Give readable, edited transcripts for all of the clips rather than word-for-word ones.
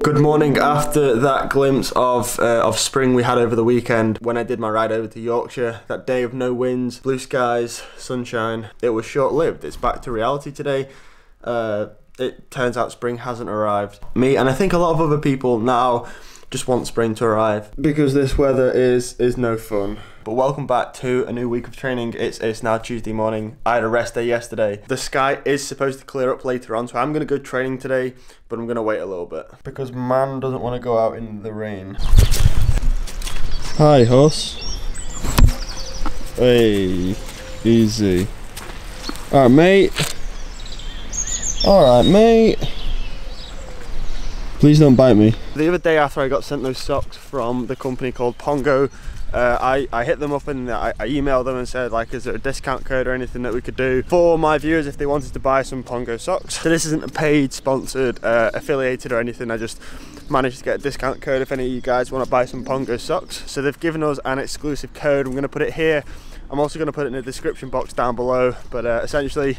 Good morning. After that glimpse of spring we had over the weekend, when I did my ride over to Yorkshire, that day of no winds, blue skies, sunshine, it was short-lived. It's back to reality today. It turns out spring hasn't arrived. Me, and I think a lot of other people now, just want spring to arrive because this weather is no fun. But welcome back to a new week of training. It's now Tuesday morning. I had a rest day yesterday. The sky is supposed to clear up later on, so I'm gonna go training today, but I'm gonna wait a little bit because man doesn't want to go out in the rain. Hi, horse. Hey, easy. All right, mate. All right, mate. Please don't bite me. The other day after I got sent those socks from the company called Pongo, I hit them up and I emailed them and said, like, is there a discount code or anything that we could do for my viewers if they wanted to buy some Pongo socks. So this isn't a paid, sponsored, affiliated or anything. I just managed to get a discount code if any of you guys want to buy some Pongo socks. So they've given us an exclusive code. I'm going to put it here. I'm also going to put it in the description box down below. But essentially,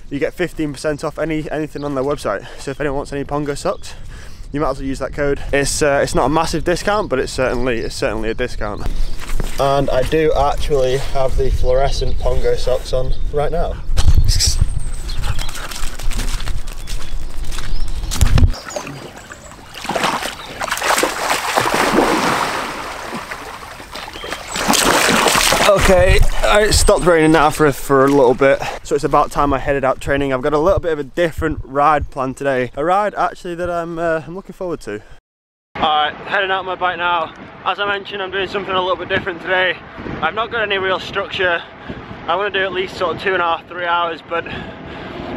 you get 15% off anything on their website. So if anyone wants any Pongo socks, you might as well use that code. It's not a massive discount, but it's certainly a discount. And I do actually have the fluorescent Pongo socks on right now. Okay, it stopped raining now for a little bit, so it's about time I headed out training. I've got a little bit of a different ride planned today. A ride actually that I'm looking forward to. Alright, heading out on my bike now. As I mentioned, I'm doing something a little bit different today. I've not got any real structure. I want to do at least sort of 2.5 to 3 hours, but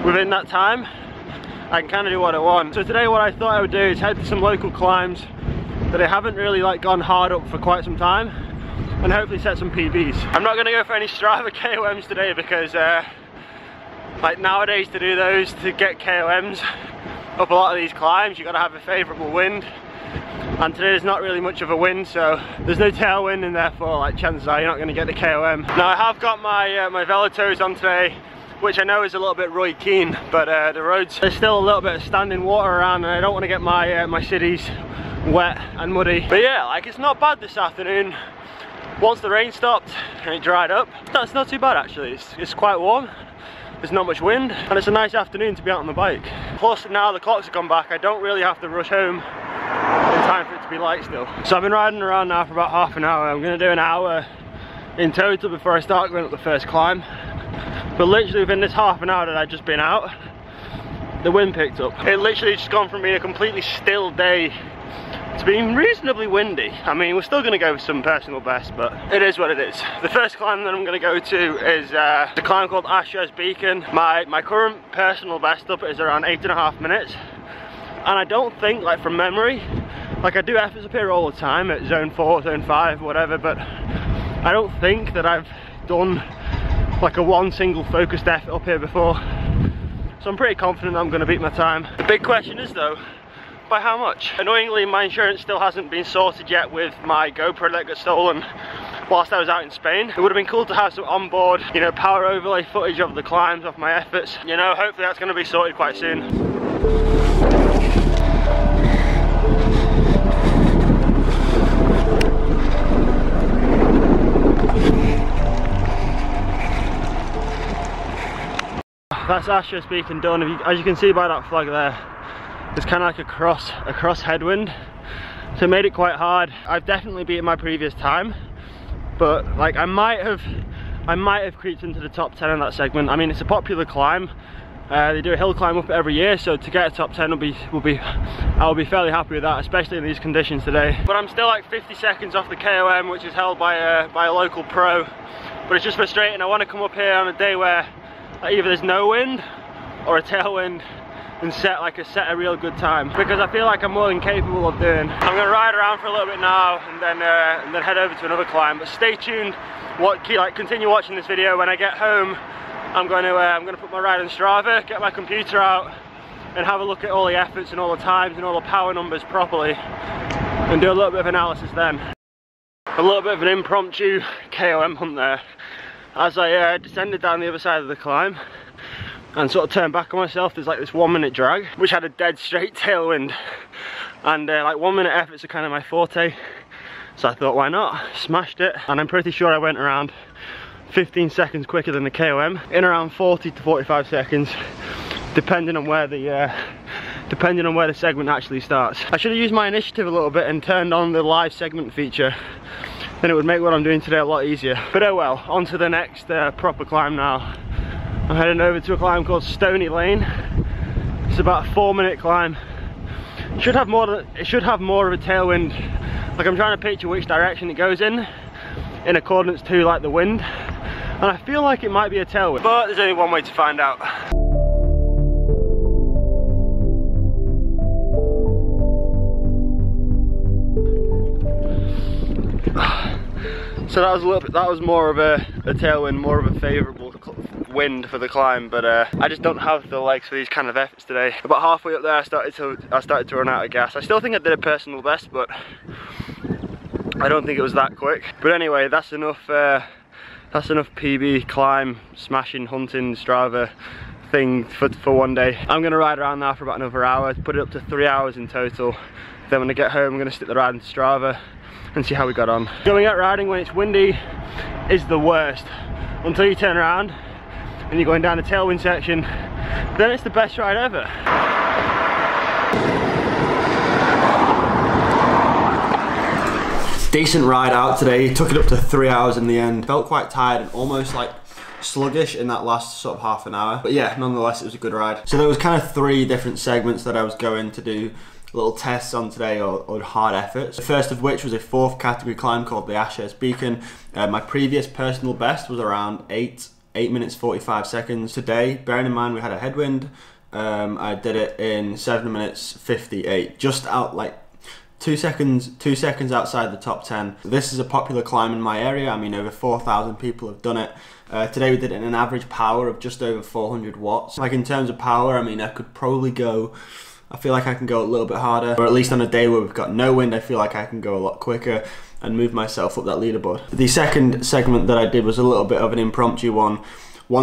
within that time, I can kind of do what I want. So today what I thought I would do is head to some local climbs that I haven't really gone hard up for quite some time, and hopefully set some PBs. I'm not going to go for any Strava KOMs today because like nowadays to do those, to get KOMs up a lot of these climbs, you've got to have a favourable wind, and today there's not really much of a wind, so there's no tailwind, and therefore like chances are you're not going to get the KOM. Now I have got my my Velotoes on today, which I know is a little bit Roy Keane, but the roads, there's still a little bit of standing water around, and I don't want to get my my cities wet and muddy. But yeah, like it's not bad this afternoon. Once the rain stopped and it dried up, that's not too bad actually. It's quite warm, there's not much wind, and it's a nice afternoon to be out on the bike. Plus now the clocks have gone back, I don't really have to rush home in time for it to be light still. So I've been riding around now for about half an hour. I'm going to do an hour in total before I start going up the first climb. But literally within this half an hour that I've just been out, the wind picked up. It literally just gone from being a completely still day to being reasonably windy. I mean, we're still going to go with some personal best, but it is what it is. The first climb that I'm going to go to is a climb called Asher's Beacon. My current personal best up is around 8.5 minutes, and I don't think, like from memory, like I do efforts up here all the time at zone 4, zone 5, whatever, but I don't think that I've done like a one single focused effort up here before, so I'm pretty confident I'm going to beat my time. The big question is though, by how much? Annoyingly, my insurance still hasn't been sorted yet with my GoPro that got stolen whilst I was out in Spain. It would have been cool to have some onboard, you know, power overlay footage of the climbs, of my efforts. You know, hopefully that's going to be sorted quite soon. That's Asher's Beacon done. As you can see by that flag there, it's kind of like a cross headwind, so it made it quite hard. I've definitely beaten my previous time, but like I might have creeped into the top 10 in that segment. I mean, it's a popular climb. They do a hill climb up every year, so to get a top 10 I'll be fairly happy with that, especially in these conditions today. But I'm still like 50 seconds off the KOM, which is held by a local pro. But it's just frustrating. I want to come up here on a day where either there's no wind or a tailwind, and set a real good time, because I feel like I'm more than capable of doing. I'm gonna ride around for a little bit now and then head over to another climb. But stay tuned. Continue watching this video. When I get home, I'm gonna put my ride on Strava, get my computer out, and have a look at all the efforts and all the times and all the power numbers properly, and do a little bit of analysis then. A little bit of an impromptu KOM hunt there. As I descended down the other side of the climb, and sort of turned back on myself, there's like this 1 minute drag which had a dead straight tailwind, And like 1 minute efforts are kind of my forte. So I thought, why not? Smashed it. And I'm pretty sure I went around 15 seconds quicker than the KOM, in around 40 to 45 seconds, depending on where the segment actually starts. I should have used my initiative a little bit and turned on the live segment feature. Then it would make what I'm doing today a lot easier. But oh well, on to the next proper climb now. I'm heading over to a climb called Stony Lane. It's about a 4-minute climb. It should have more of a tailwind. Like, I'm trying to picture which direction it goes in accordance to like the wind. And I feel like it might be a tailwind, but there's only one way to find out. So that was more of a tailwind, more of a favourable wind for the climb, but I just don't have the legs for these kind of efforts today. About halfway up there I started to run out of gas. I still think I did a personal best, but I don't think it was that quick. But anyway, that's enough PB climb, smashing, hunting, Strava thing for one day. I'm gonna ride around now for about another hour, put it up to 3 hours in total. Then when I get home I'm gonna stick the ride into Strava and see how we got on. Going out riding when it's windy is the worst. Until you turn around and you're going down the tailwind section, then it's the best ride ever. Decent ride out today, took it up to 3 hours in the end. Felt quite tired and almost like sluggish in that last sort of half an hour. But yeah, nonetheless it was a good ride. So there was kind of 3 different segments that I was going to do little tests on today, or hard efforts. The first of which was a 4th category climb called the Ashes Beacon. My previous personal best was around 8 minutes 45 seconds. Today, bearing in mind we had a headwind, I did it in 7 minutes 58, just out like 2 seconds outside the top 10. This is a popular climb in my area. I mean, over 4,000 people have done it. Today we did it in an average power of just over 400 watts. Like, in terms of power, I mean, I could probably go, I feel like I can go a little bit harder, or at least on a day where we've got no wind, I feel like I can go a lot quicker and move myself up that leaderboard. The second segment that I did was a little bit of an impromptu one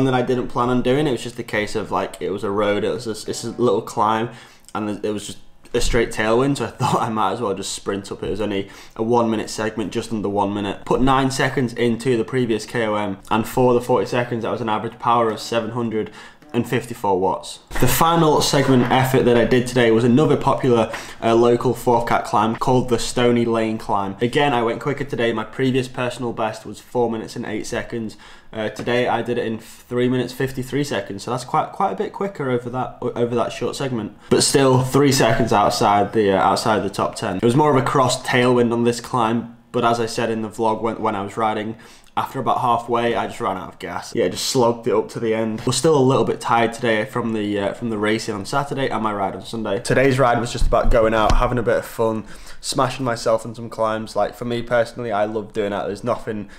that I didn't plan on doing. It was just a case of like, it was a road, it's a little climb, and it was just a straight tailwind, so I thought I might as well just sprint up. It was only a 1 minute segment, just under 1 minute. Put 9 seconds into the previous KOM, and for the 40 seconds that was an average power of 754 watts. The final segment effort that I did today was another popular local 4th cat climb called the Stony Lane climb. Again, I went quicker today. My previous personal best was 4 minutes and 8 seconds. Today I did it in 3 minutes 53 seconds, so that's quite a bit quicker over that short segment. But still 3 seconds outside the top 10. It was more of a cross tailwind on this climb, but as I said in the vlog when I was riding, after about halfway, I just ran out of gas. Yeah, just slogged it up to the end. We're still a little bit tired today from the racing on Saturday and my ride on Sunday. Today's ride was just about going out, having a bit of fun, smashing myself on some climbs. Like, for me personally, I love doing that. There's nothing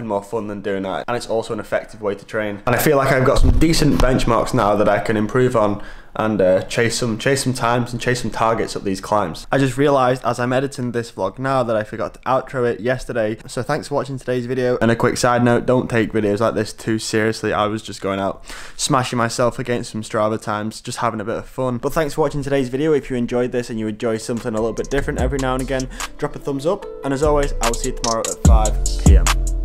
more fun than doing that, and it's also an effective way to train. And I feel like I've got some decent benchmarks now that I can improve on and chase some times and chase some targets up these climbs. I just realised as I'm editing this vlog now that I forgot to outro it yesterday. So thanks for watching today's video. And a quick side note, don't take videos like this too seriously. I was just going out smashing myself against some Strava times, just having a bit of fun. But thanks for watching today's video. If you enjoyed this and you enjoy something a little bit different every now and again, drop a thumbs up. And as always, I'll see you tomorrow at 5 PM.